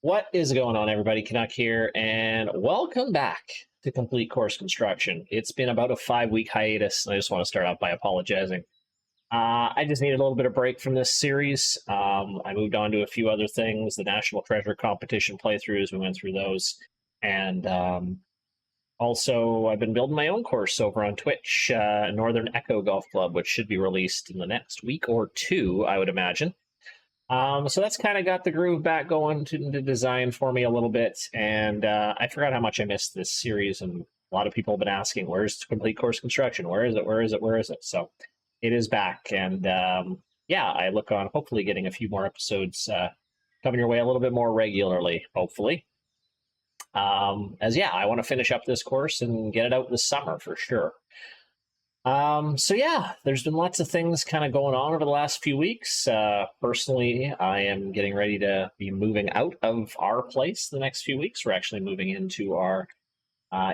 What is going on, everybody? Canuck here, and welcome back to Complete Course Construction. It's been about a 5-week hiatus, and I just want to start off by apologizing. I just needed a little bit of break from this series. I moved on to a few other things, the National Treasure Competition playthroughs, we went through those, and also I've been building my own course over on Twitch, Northern Echo Golf Club, which should be released in the next week or two, I would imagine. So that's kind of got the groove back going to the design for me a little bit, and I forgot how much I missed this series, and a lot of people have been asking, where's Complete Course Construction? Where is it? Where is it? Where is it? So it is back, and yeah, I look on hopefully getting a few more episodes coming your way a little bit more regularly, hopefully. As yeah, I want to finish up this course and get it out this summer for sure. So yeah, there's been lots of things kind of going on over the last few weeks. Personally, I am getting ready to be moving out of our place the next few weeks. We're actually moving into our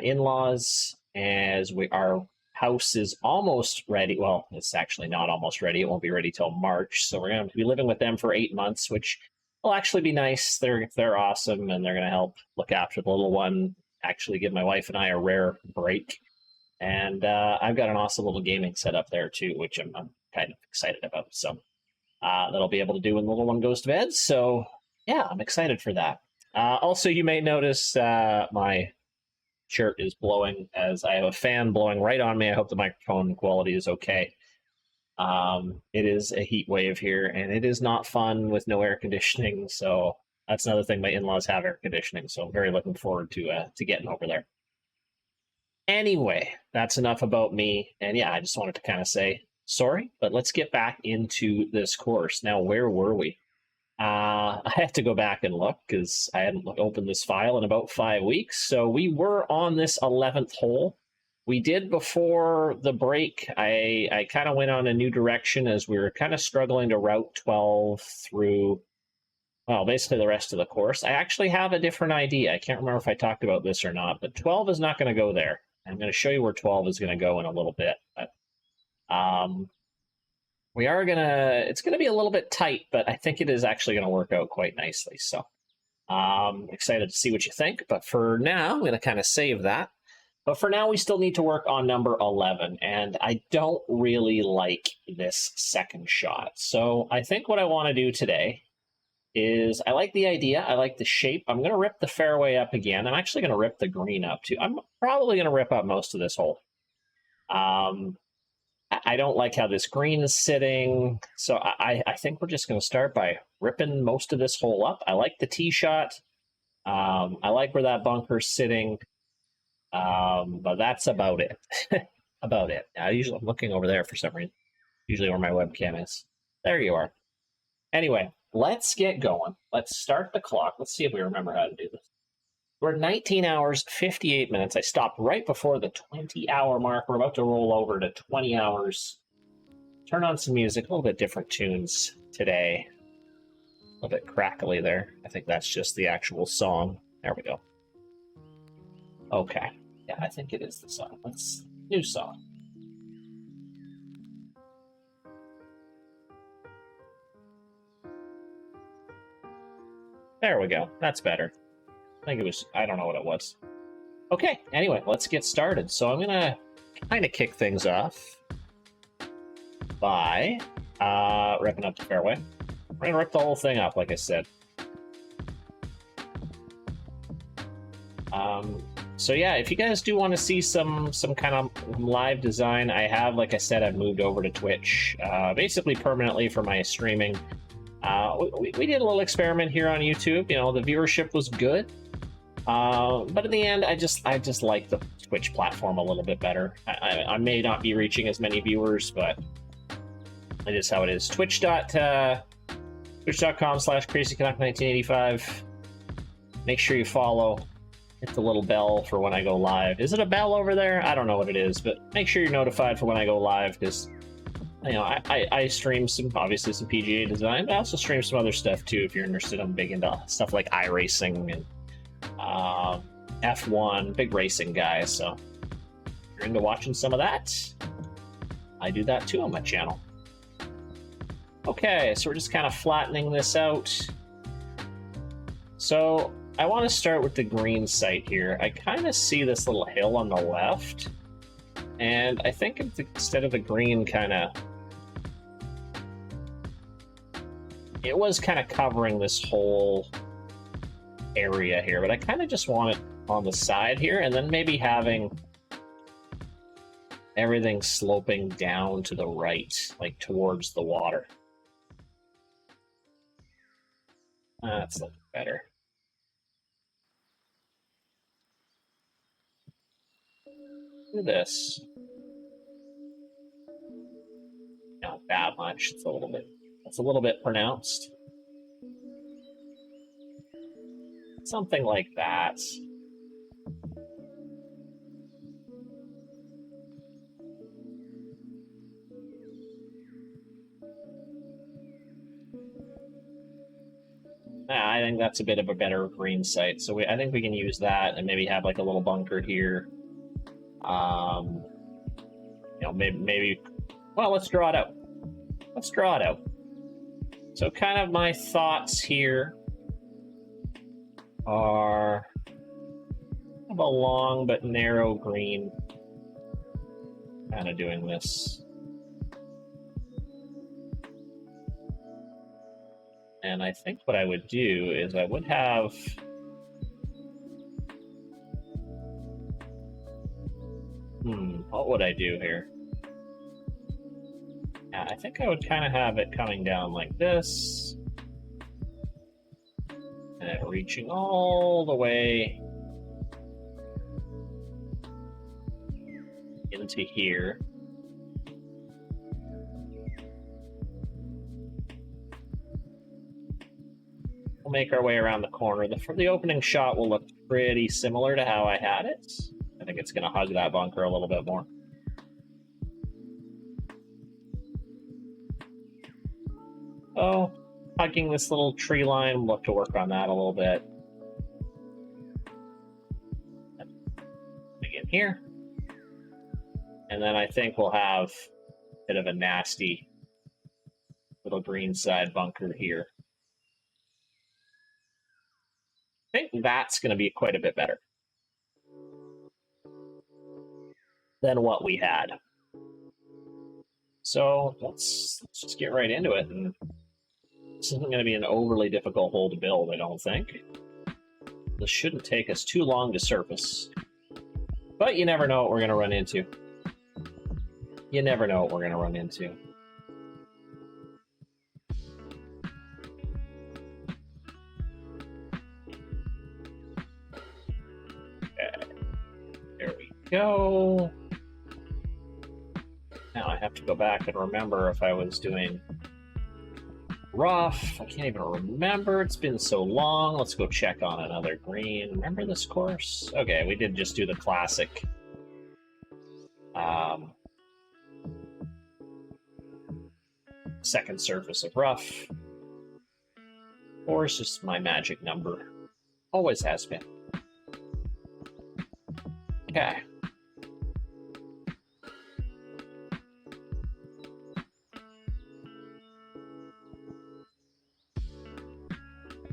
in-laws as our house is almost ready. Well, it's actually not almost ready. It won't be ready till March. So we're going to be living with them for 8 months, which will actually be nice. They're awesome, and they're going to help look after the little one, actually give my wife and I a rare break. And I've got an awesome little gaming setup there too, which I'm kind of excited about. So that'll be able to do when the little one goes to bed. So yeah, I'm excited for that. Also, you may notice my shirt is blowing as I have a fan blowing right on me. I hope the microphone quality is okay. It is a heat wave here, and it is not fun with no air conditioning. So that's another thing. My in-laws have air conditioning, so I'm very looking forward to getting over there. Anyway, that's enough about me. And yeah, I just wanted to kind of say sorry, but let's get back into this course. Now, where were we? I have to go back and look because I hadn't opened this file in about 5 weeks. So we were on this 11th hole. We did before the break. I kind of went on a new direction as we were kind of struggling to route 12 through, well, basically the rest of the course. I actually have a different idea. I can't remember if I talked about this or not, but 12 is not going to go there. I'm going to show you where 12 is going to go in a little bit. But we are going to, it's going to be a little bit tight, but I think it is actually going to work out quite nicely. So excited to see what you think. But for now, I'm going to kind of save that. But for now, we still need to work on number 11. And I don't really like this second shot. So I think what I want to do today is I like the idea. I like the shape. I'm going to rip the fairway up again. I'm actually going to rip the green up too. I'm probably going to rip up most of this hole. I don't like how this green is sitting. So I think we're just going to start by ripping most of this hole up. I like the tee shot. I like where that bunker's sitting. But that's about it. About it. I'm looking over there for some reason. Usually where my webcam is. There you are. Anyway. Let's get going. Let's start the clock. Let's see if we remember how to do this. We're at 19 hours, 58 minutes. I stopped right before the 20-hour mark. We're about to roll over to 20 hours. Turn on some music, a little bit different tunes today. A little bit crackly there. I think that's just the actual song. There we go. Okay. Yeah, I think it is the song. New song. There we go. That's better. I think it was, I don't know what it was. Okay, anyway, let's get started. So I'm going to kind of kick things off by ripping up the fairway. We're going to rip the whole thing up, like I said. So yeah, if you guys do want to see some kind of live design, I have, like I said, I've moved over to Twitch, basically permanently for my streaming. We did a little experiment here on YouTube. You know, the viewership was good, but in the end, I just like the Twitch platform a little bit better. I may not be reaching as many viewers, but it is how it is. Twitch.com/crazycanuck1985. Make sure you follow. Hit the little bell for when I go live. Is it a bell over there? I don't know what it is, but make sure you're notified for when I go live, because you know, I stream obviously some PGA design, but I also stream some other stuff too if you're interested. I'm big into stuff like iRacing and F1, big racing guy. So if you're into watching some of that, I do that too on my channel. Okay, so we're just kind of flattening this out. So I want to start with the green site here. I kind of see this little hill on the left, and I think instead of the green it was kind of covering this whole area here, but I kind of just want it on the side here, and then maybe having everything sloping down to the right, like towards the water. That's looking better. Do this. Not that much. It's a little bit pronounced. Something like that. I think that's a bit of a better green site. So I think we can use that and maybe have like a little bunker here. Maybe. Well, let's draw it out. Let's draw it out. So kind of my thoughts here are kind of a long but narrow green. Kind of doing this. And I think what I would do is I would have what would I do here? Yeah, I think I would kind of have it coming down like this and it reaching all the way into here. We'll make our way around the corner. The opening shot will look pretty similar to how I had it. I think it's going to hug that bunker a little bit more. Oh, hugging this little tree line, we'll have to work on that a little bit. Again here. And then I think we'll have a bit of a nasty little green side bunker here. I think that's going to be quite a bit better than what we had. So let's just get right into it. And this isn't going to be an overly difficult hole to build, I don't think. This shouldn't take us too long to surface. But you never know what we're going to run into. You never know what we're going to run into. Go. Now I have to go back and remember if I was doing rough. I can't even remember. It's been so long. Let's go check on another green. Remember this course? Okay, we did just do the classic. Second surface of rough. Course is my magic number. Always has been. Okay.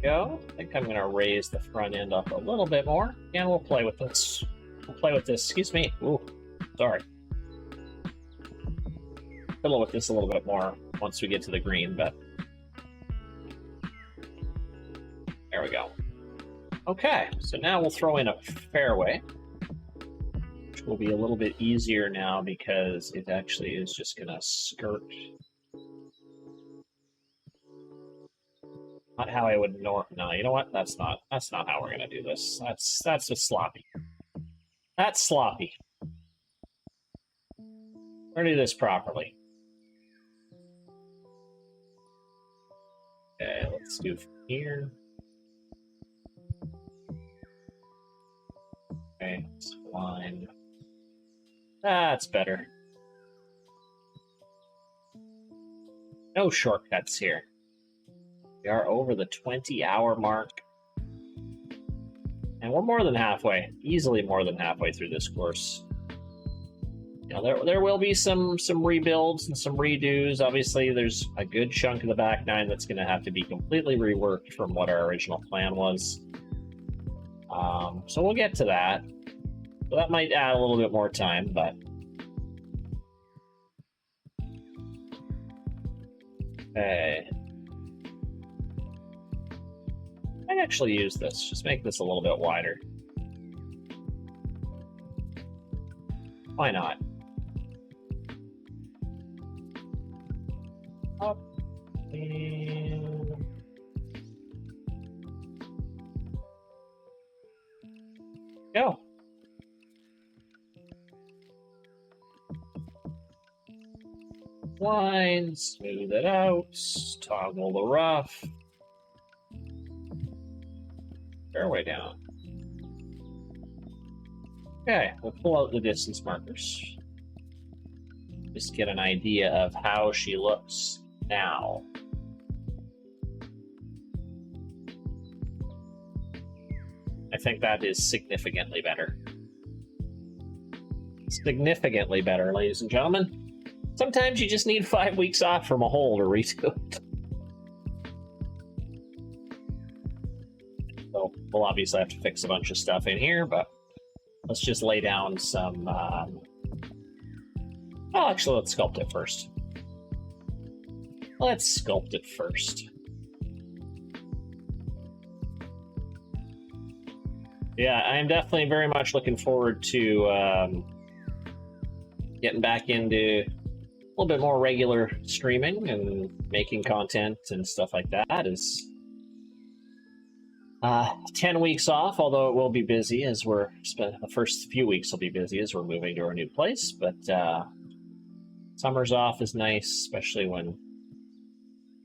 Go. I think I'm going to raise the front end up a little bit more, and we'll play with this. Excuse me. Ooh, sorry. Fiddle with this a little bit more once we get to the green, but there we go. Okay, so now we'll throw in a fairway, which will be a little bit easier now because it actually is just going to skirt. Not how I would no, you know what? That's not how we're gonna do this. That's just sloppy. That's sloppy. We're gonna do this properly. Okay, let's do from here. Okay, it's line. That's better. No shortcuts here. We are over the 20-hour mark. And we're more than halfway, easily more than halfway through this course. you know, there will be some rebuilds and some redos. Obviously, there's a good chunk of the back nine that's going to have to be completely reworked from what our original plan was. So we'll get to that. So that might add a little bit more time, but okay. I actually use this. Just make this a little bit wider. Why not? Up and go. Line, smooth it out, toggle the rough. Fairway down. Okay, we'll pull out the distance markers. Just get an idea of how she looks now. I think that is significantly better. Significantly better, ladies and gentlemen. Sometimes you just need 5 weeks off from a hole to redo it. So we'll obviously have to fix a bunch of stuff in here, but let's just lay down some... well, actually, let's sculpt it first. Let's sculpt it first. Yeah, I'm definitely very much looking forward to getting back into a little bit more regular streaming and making content and stuff like that. Is 10 weeks off, although it will be busy as we're the first few weeks will be busy as we're moving to our new place. But summer's off is nice, especially when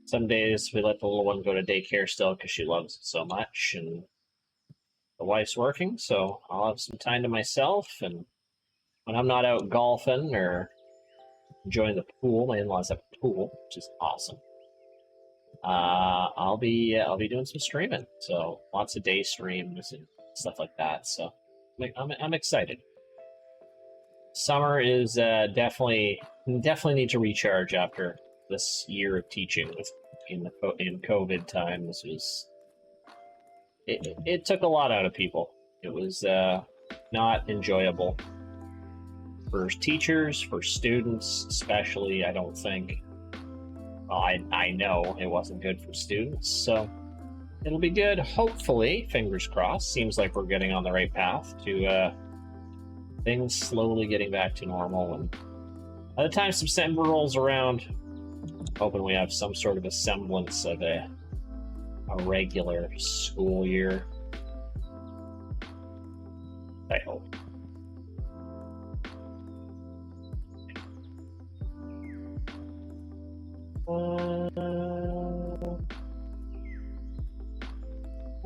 some days we let the little one go to daycare still because she loves it so much, and the wife's working, so I'll have some time to myself. And when I'm not out golfing or enjoying the pool, my in-laws have a pool, which is awesome. I'll be doing some streaming, so lots of day streams and stuff like that. So I'm excited. Summer is definitely need to recharge after this year of teaching in COVID time. This was it took a lot out of people. It was not enjoyable for teachers, for students especially. I don't think. Well, I know it wasn't good for students, so it'll be good. Hopefully, fingers crossed. Seems like we're getting on the right path to things slowly getting back to normal. And by the time September rolls around, hoping we have some sort of a semblance of a regular school year. I hope.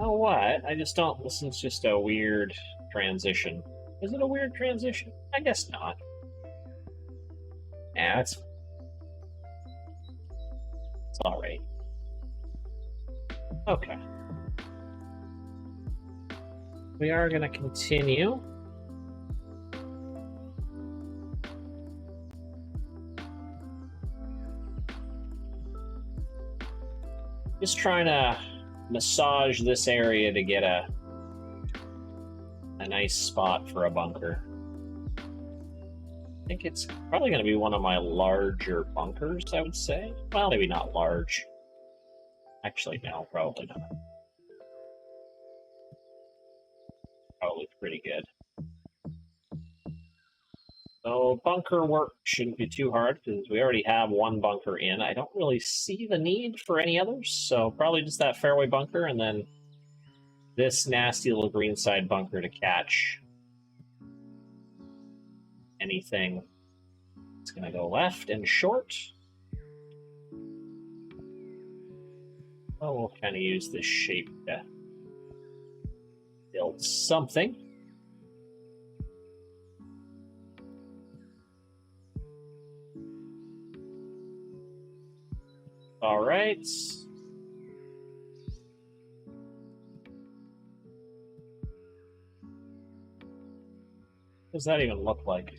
Oh, what? I just don't. This is just a weird transition. Is it a weird transition? I guess not. Yeah, it's alright. Okay. We are going to continue. Just trying to massage this area to get a nice spot for a bunker. I think it's probably going to be one of my larger bunkers, I would say. Well, maybe not large. Actually, no, probably not. Probably pretty good. So bunker work shouldn't be too hard because we already have one bunker in. I don't really see the need for any others, so probably just that fairway bunker and then this nasty little greenside bunker to catch anything that's going to go left and short. Well, we'll kind of use this shape to build something. All right. What does that even look like?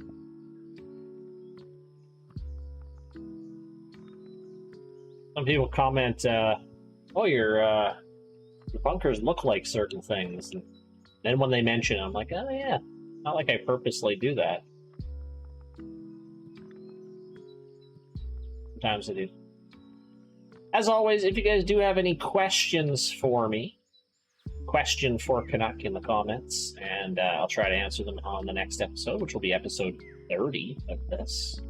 Some people comment, oh, your bunkers look like certain things. And then when they mention it, I'm like, oh yeah, not like I purposely do that. Sometimes I do. As always, if you guys do have any questions for me, question for Canuck in the comments, and I'll try to answer them on the next episode, which will be episode 30 of this.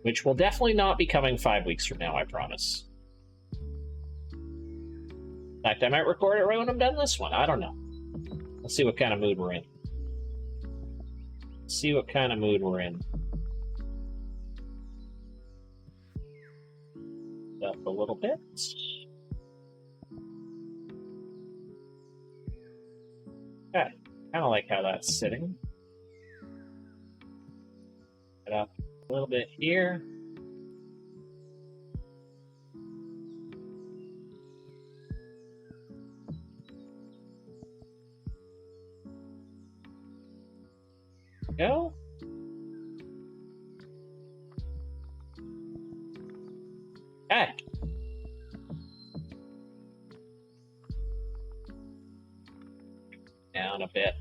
Which will definitely not be coming 5 weeks from now, I promise. In fact, I might record it right when I'm done this one. I don't know. Let's see what kind of mood we're in. See what kind of mood we're in. Up a little bit. Okay, kind of like how that's sitting. Get up a little bit here. Go. Okay. Down a bit.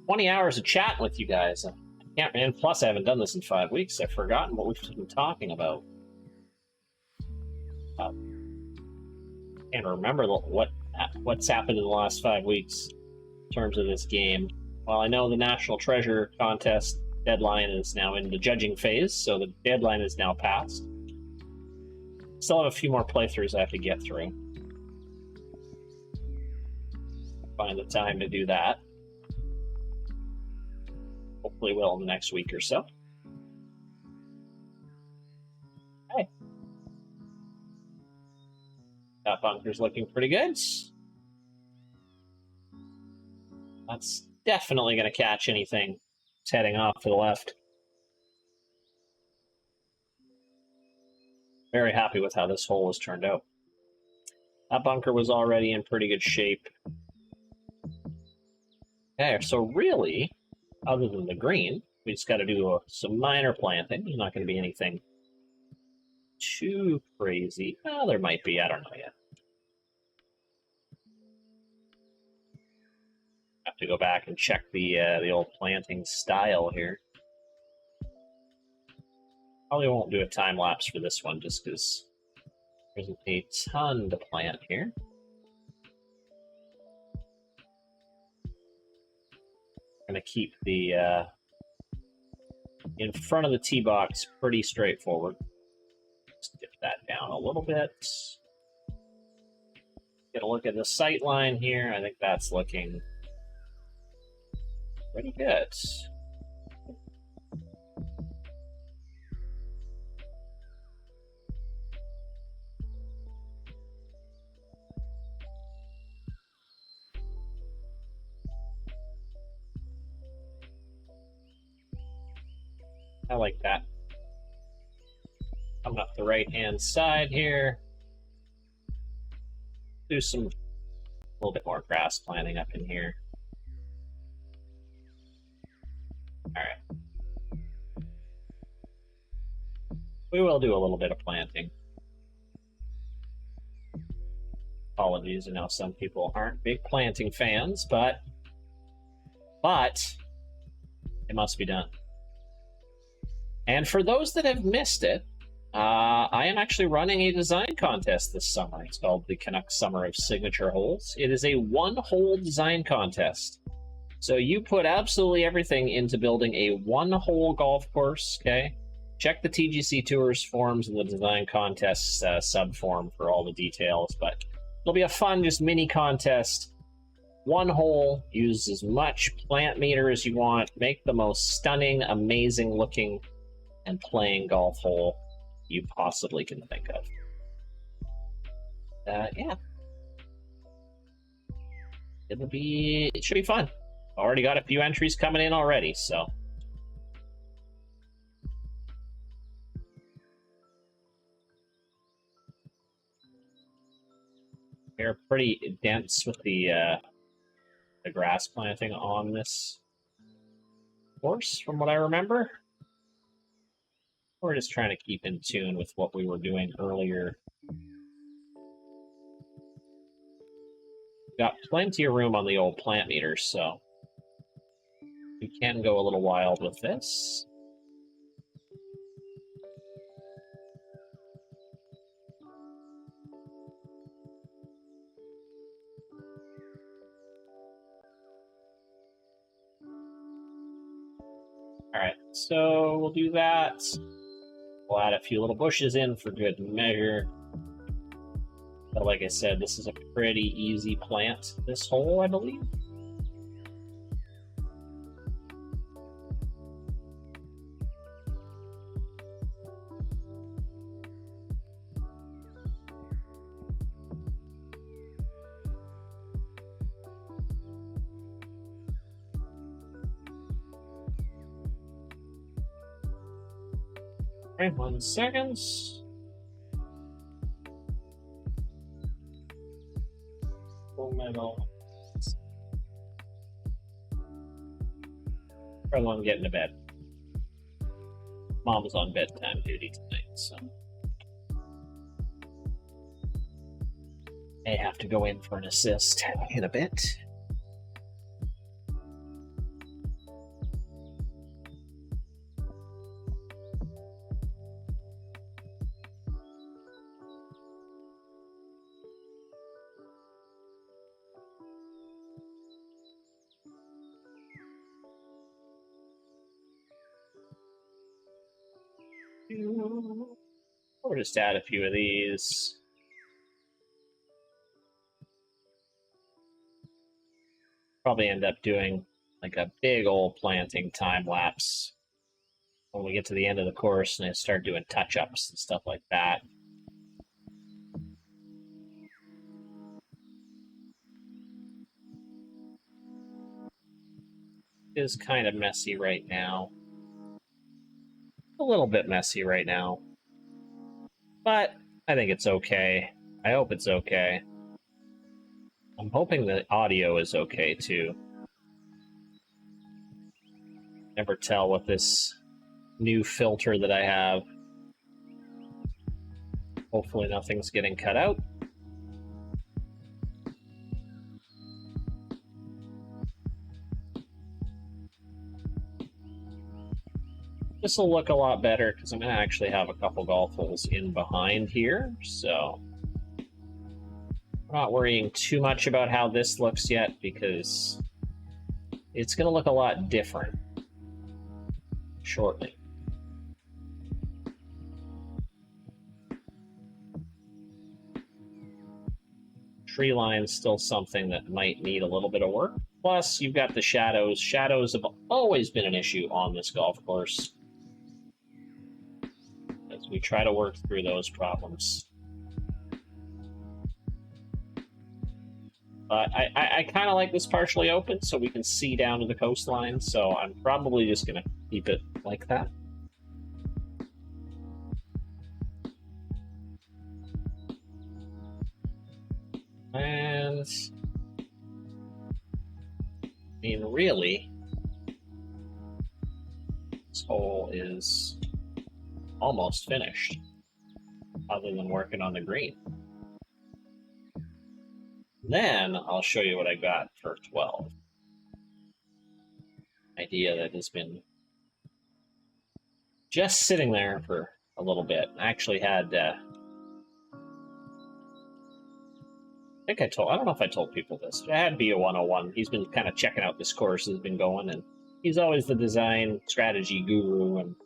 $20 of chatting with you guys. Yeah, and plus I haven't done this in 5 weeks. I've forgotten what we've been talking about. Can't remember what's happened in the last 5 weeks in terms of this game. Well, I know the National Treasure Contest deadline is now in the judging phase, so the deadline is now passed. Still have a few more playthroughs I have to get through. Find the time to do that. Hopefully will in the next week or so. Hey. That bunker's looking pretty good. That's definitely going to catch anything. It's heading off to the left. Very happy with how this hole has turned out. That bunker was already in pretty good shape. Okay, so really, other than the green, we just got to do some minor planting. There's not going to be anything too crazy. Well, there might be. I don't know yet. Have to go back and check the old planting style here. Probably won't do a time lapse for this one just because there's a ton to plant here. I'm going to keep the in front of the tee box pretty straightforward. Just dip that down a little bit. Get a look at the sight line here. I think that's looking pretty good. I like that. Coming up the right-hand side here. Do a little bit more grass planting up in here. All right. We will do a little bit of planting. Apologies, I know some people aren't big planting fans, but it must be done. And for those that have missed it, I am actually running a design contest this summer. It's called the Canuck Summer of Signature Holes. It is a one-hole design contest. So you put absolutely everything into building a one-hole golf course, okay? Check the TGC Tours forums and the design contest sub-forum for all the details, but it'll be a fun, just mini contest. One hole, use as much plant meter as you want, make the most stunning, amazing looking and playing golf hole you possibly can think of. Yeah. It should be fun. Already got a few entries coming in already, so. They're pretty dense with the grass planting on this course, from what I remember. We're just trying to keep in tune with what we were doing earlier. Got plenty of room on the old plant meters, so we can go a little wild with this. All right, so we'll do that. We'll add a few little bushes in for good measure. But like I said, this is a pretty easy plant, this hole, I believe. All right, 1 second. Full metal. Probably want to get into bed. Mom's on bedtime duty tonight, so I have to go in for an assist in a bit. Or just add a few of these. Probably end up doing like a big old planting time lapse when we get to the end of the course and I start doing touch-ups and stuff like that. It is kind of messy right now. A little bit messy right now. But I think it's okay. I hope it's okay. I'm hoping the audio is okay too. Never tell with this new filter that I have. Hopefully nothing's getting cut out. This will look a lot better because I'm going to actually have a couple golf holes in behind here, so I'm not worrying too much about how this looks yet because it's going to look a lot different shortly. Tree line's still something that might need a little bit of work. Plus, you've got the shadows. Shadows have always been an issue on this golf course, as we try to work through those problems. But I kind of like this partially open so we can see down to the coastline, so I'm probably just going to keep it like that. And I mean, really, this hole is almost finished, other than working on the green. Then I'll show you what I got for 12. Idea that has been just sitting there for a little bit. I actually had, I don't know if I told people this. I had BO 101. He's been kind of checking out this course has been going, and he's always the design strategy guru, and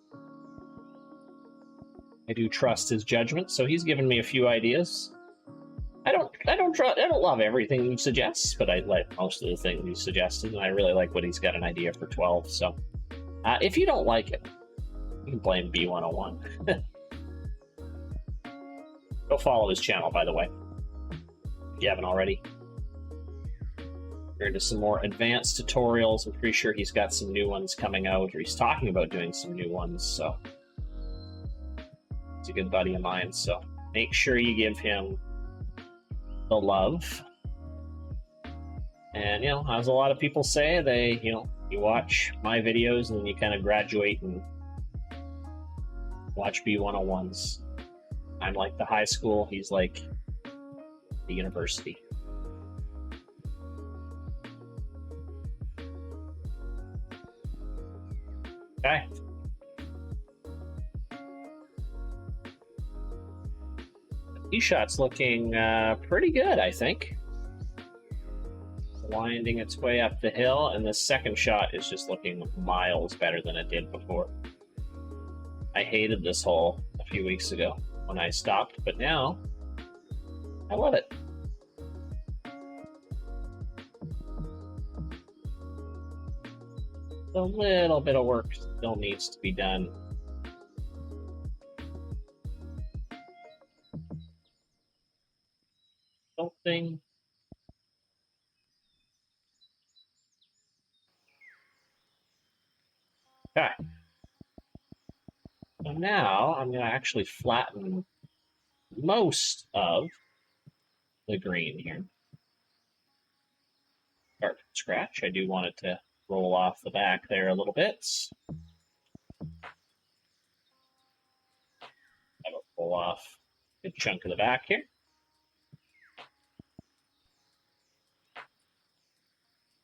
I do trust his judgment. So he's given me a few ideas. I don't love everything he suggests, but I like most of the things he suggested, and I really like what he's got an idea for 12. So if you don't like it, you can blame B101. Go follow his channel, by the way, if you haven't already. We're into some more advanced tutorials. I'm pretty sure he's got some new ones coming out, or he's talking about doing some new ones, so he's a good buddy of mine, so make sure you give him the love. And, you know, as a lot of people say, they, you know, you watch my videos and then you kind of graduate and watch B101s. I'm like the high school, he's like the university. Okay. The tee shot's looking pretty good, I think. Winding its way up the hill, and the second shot is just looking miles better than it did before. I hated this hole a few weeks ago when I stopped, but now I love it. A little bit of work still needs to be done. Something. Okay. So now I'm going to actually flatten most of the green here. Start from scratch. I do want it to roll off the back there a little bit. That'll pull off a good chunk of the back here.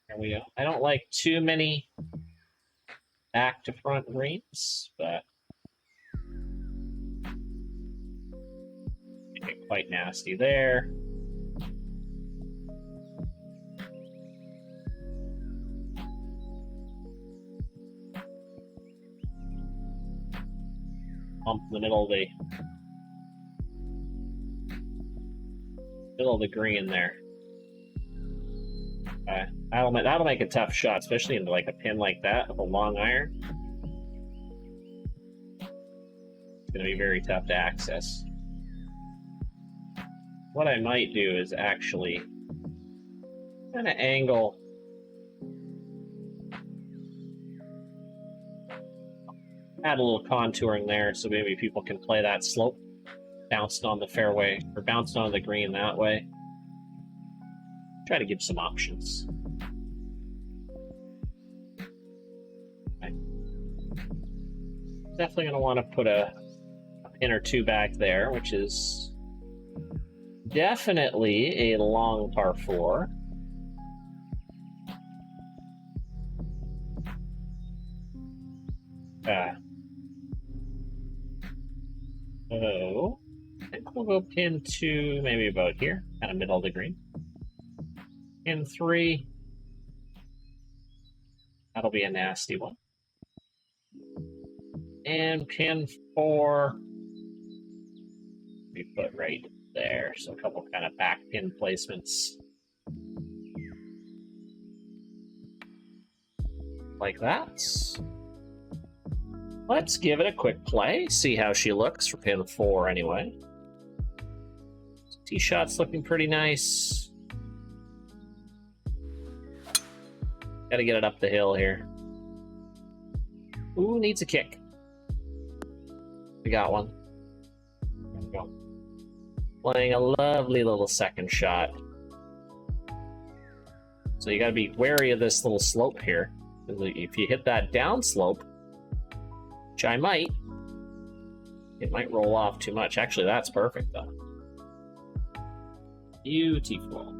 There we go. I don't like too many back to front greens, but make it quite nasty there. Bump in the middle of the green there. That'll make a tough shot, especially into like a pin like that with a long iron. It's going to be very tough to access. What I might do is actually kind of angle add a little contouring there so maybe people can play that slope bounced on the fairway or bounced on the green that way. Try to give some options. Okay. Definitely going to want to put a pin or two back there, which is definitely a long par 4. So I think we'll go pin 2, maybe about here, kind of middle of the green. Pin 3, that'll be a nasty one. And pin 4, we put right there. So a couple kind of back pin placements. Like that. Let's give it a quick play, see how she looks for pin 4 anyway. Tee shot's looking pretty nice. Gotta get it up the hill here. Ooh, needs a kick. We got one. There we go. Playing a lovely little second shot. So you gotta be wary of this little slope here. If you hit that down slope, which I might, it might roll off too much. Actually, that's perfect though. Beautiful.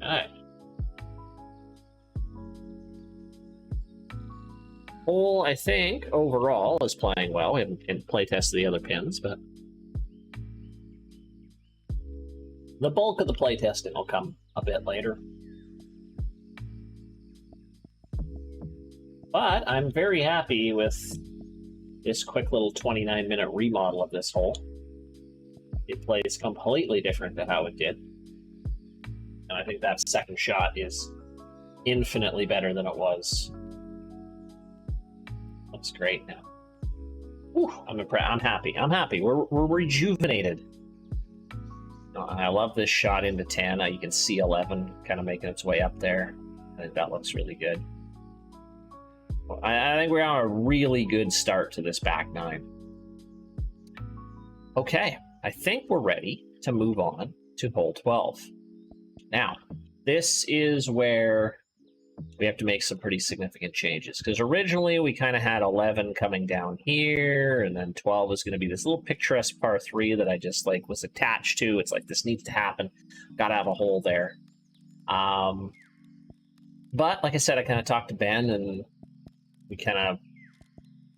Alright. Hole, I think, overall is playing well. We haven't play tested the other pins, but the bulk of the play testing will come a bit later. But I'm very happy with this quick little 29-minute remodel of this hole. It plays completely different to how it did. And I think that second shot is infinitely better than it was. Looks great now. Whew, I'm impressed. I'm happy. I'm happy. We're rejuvenated. I love this shot into 10. You can see 11 kind of making its way up there. I think that looks really good. I think we're on a really good start to this back 9. Okay, I think we're ready to move on to hole 12. Now, this is where we have to make some pretty significant changes, because originally we kind of had 11 coming down here, and then 12 was going to be this little picturesque par 3 that I just like was attached to. It's like, this needs to happen. Got to have a hole there. But like I said, I kind of talked to Ben, and we kind of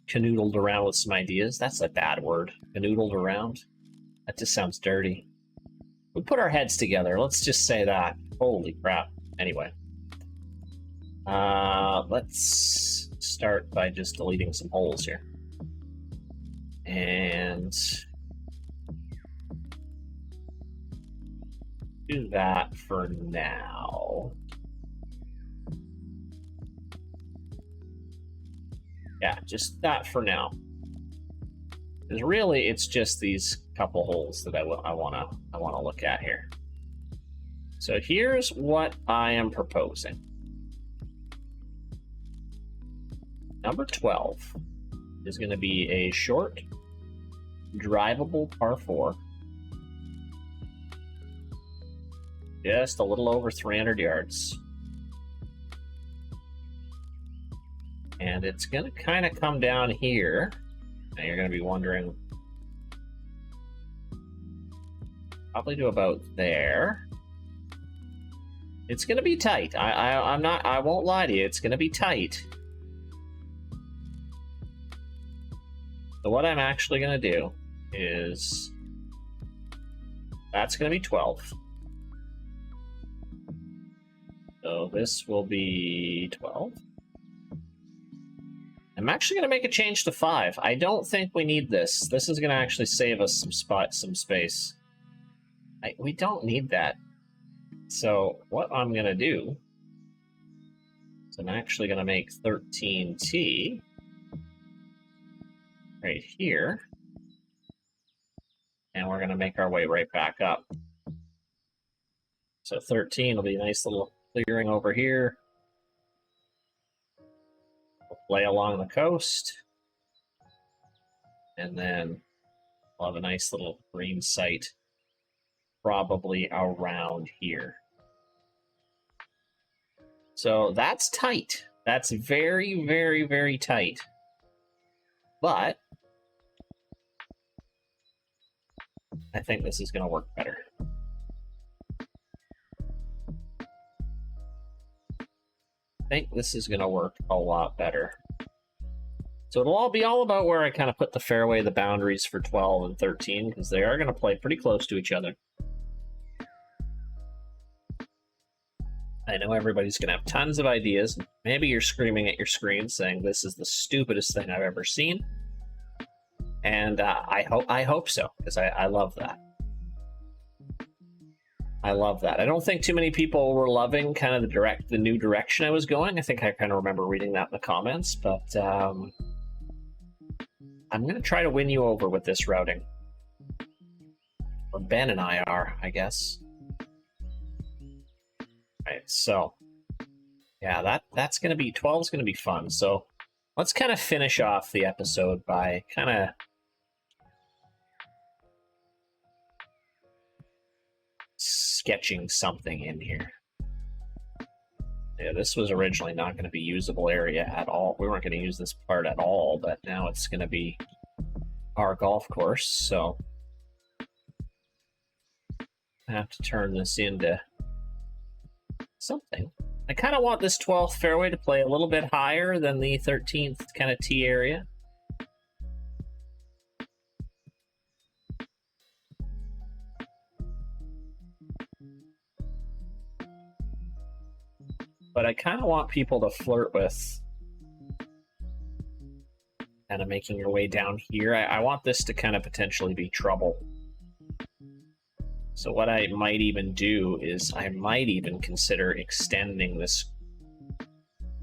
canoodled around with some ideas. That's a bad word. Canoodled around. That just sounds dirty. We put our heads together. Let's just say that. Holy crap. Anyway. Let's start by just deleting some holes here. And do that for now. Yeah, just that for now. Because really, it's just these couple holes that I wanna look at here. So here's what I am proposing. Number 12 is going to be a short, drivable par 4. Just a little over 300 yards. And it's going to kind of come down here. Now you're going to be wondering, probably to about there. It's going to be tight. I won't lie to you. It's going to be tight. So what I'm actually going to do is, that's going to be 12. So this will be 12. I'm actually going to make a change to 5. I don't think we need this. This is going to actually save us some space. We don't need that. So what I'm going to do is I'm actually going to make 13T right here. And we're going to make our way right back up. So 13 will be a nice little clearing over here. We'll lay along the coast. And then we'll have a nice little green site probably around here. So that's tight. That's very, very, very tight. But I think this is going to work better. I think this is going to work a lot better. So it'll all be about where I kind of put the fairway, the boundaries for 12 and 13, because they are going to play pretty close to each other. I know everybody's going to have tons of ideas. Maybe you're screaming at your screen saying this is the stupidest thing I've ever seen. And I hope so, because I love that. I love that. I don't think too many people were loving kind of the new direction I was going. I think I kind of remember reading that in the comments, but I'm going to try to win you over with this routing. Or Ben and I are, I guess. Right, so yeah, that's going to be 12 is going to be fun. So let's kind of finish off the episode by kind of sketching something in here. Yeah, this was originally not going to be usable area at all. We weren't going to use this part at all, but now it's going to be our golf course. So I have to turn this into something. I kind of want this 12th fairway to play a little bit higher than the 13th kind of tee area. But I kind of want people to flirt with kind of making your way down here. I want this to kind of potentially be trouble. So what I might even do is I might even consider extending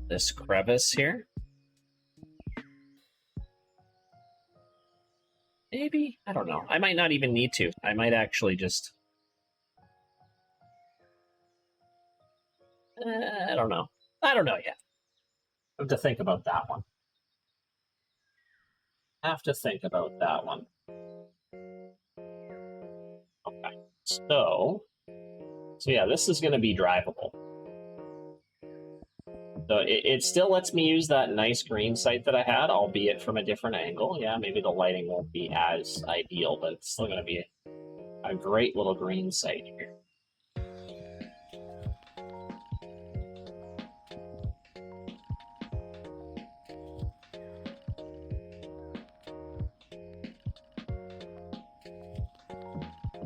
this crevice here. Maybe? I don't know. I might not even need to. I might actually just... I don't know. I don't know yet. I have to think about that one. Okay. So So yeah, this is going to be drivable. So it still lets me use that nice Greensite that I had, albeit from a different angle. Yeah, maybe the lighting won't be as ideal, but it's still going to be a great little Greensite here.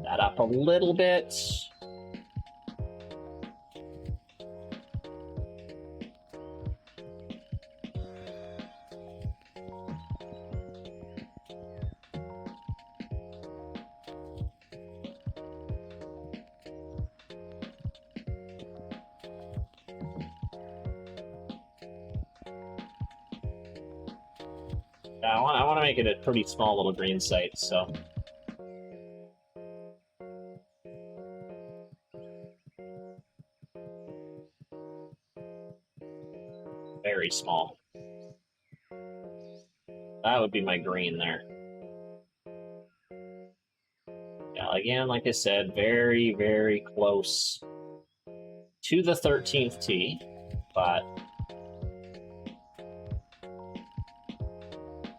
That up a little bit. I want to make it a pretty small little Greensite, so. Very small. That would be my green there. Yeah, again, like I said, very, very close to the 13th tee, but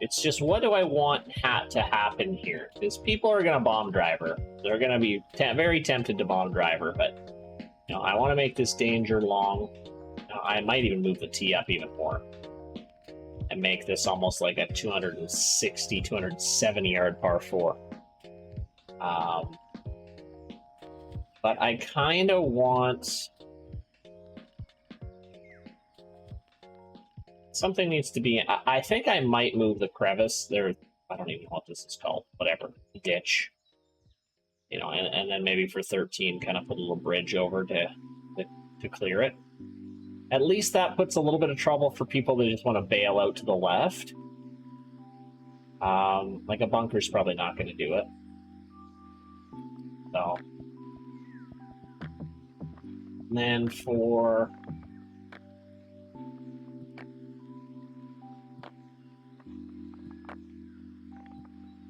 it's just, what do I want to happen here? Because people are going to bomb driver. They're going to be very tempted to bomb driver, but you know, I want to make this danger long. I might even move the tee up even more and make this almost like a 260, 270 yard par 4. But I kind of want... Something needs to be... I think I might move the crevice there. I don't even know what this is called. Whatever. Ditch. You know, and then maybe for 13, kind of put a little bridge over to clear it. At least that puts a little bit of trouble for people that just want to bail out to the left. Like a bunker's probably not going to do it. So. And then for...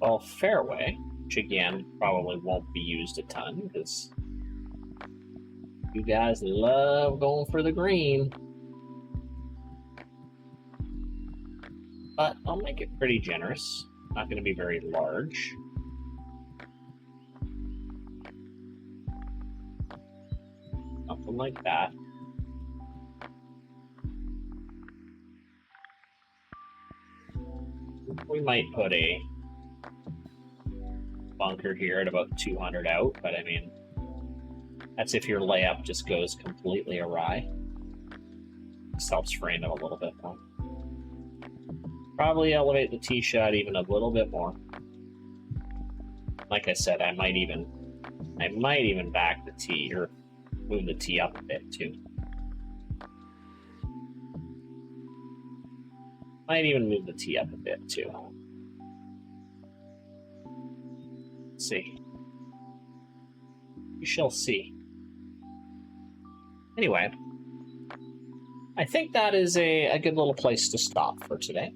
Well, fairway, which again probably won't be used a ton because you guys love going for the green. But I'll make it pretty generous. Not going to be very large. Something like that. We might put a bunker here at about 200 out, but I mean, that's if your layup just goes completely awry. This helps frame it a little bit more. Probably elevate the tee shot even a little bit more. Like I said, I might even back the tee or move the tee up a bit too. Might even move the tee up a bit too. Let's see. We shall see. Anyway, I think that is a good little place to stop for today.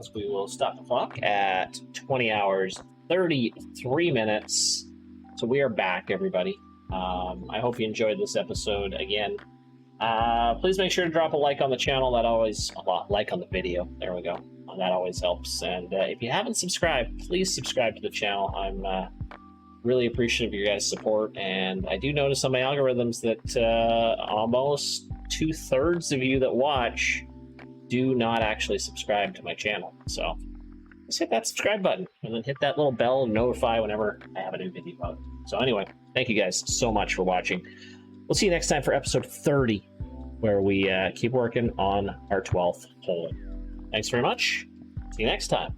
As we will stop the clock at 20 hours, 33 minutes. So we are back, everybody. I hope you enjoyed this episode. Again, please make sure to drop a like on the channel. That always, like on the video. There we go. That always helps. And if you haven't subscribed, please subscribe to the channel. I'm really appreciative of your guys' support. And I do notice on my algorithms that almost 2/3 of you that watch do not actually subscribe to my channel. So just hit that subscribe button and then hit that little bell and notify whenever I have a new video out. So anyway, thank you guys so much for watching. We'll see you next time for episode 30, where we keep working on our 12th hole. Thanks very much. See you next time.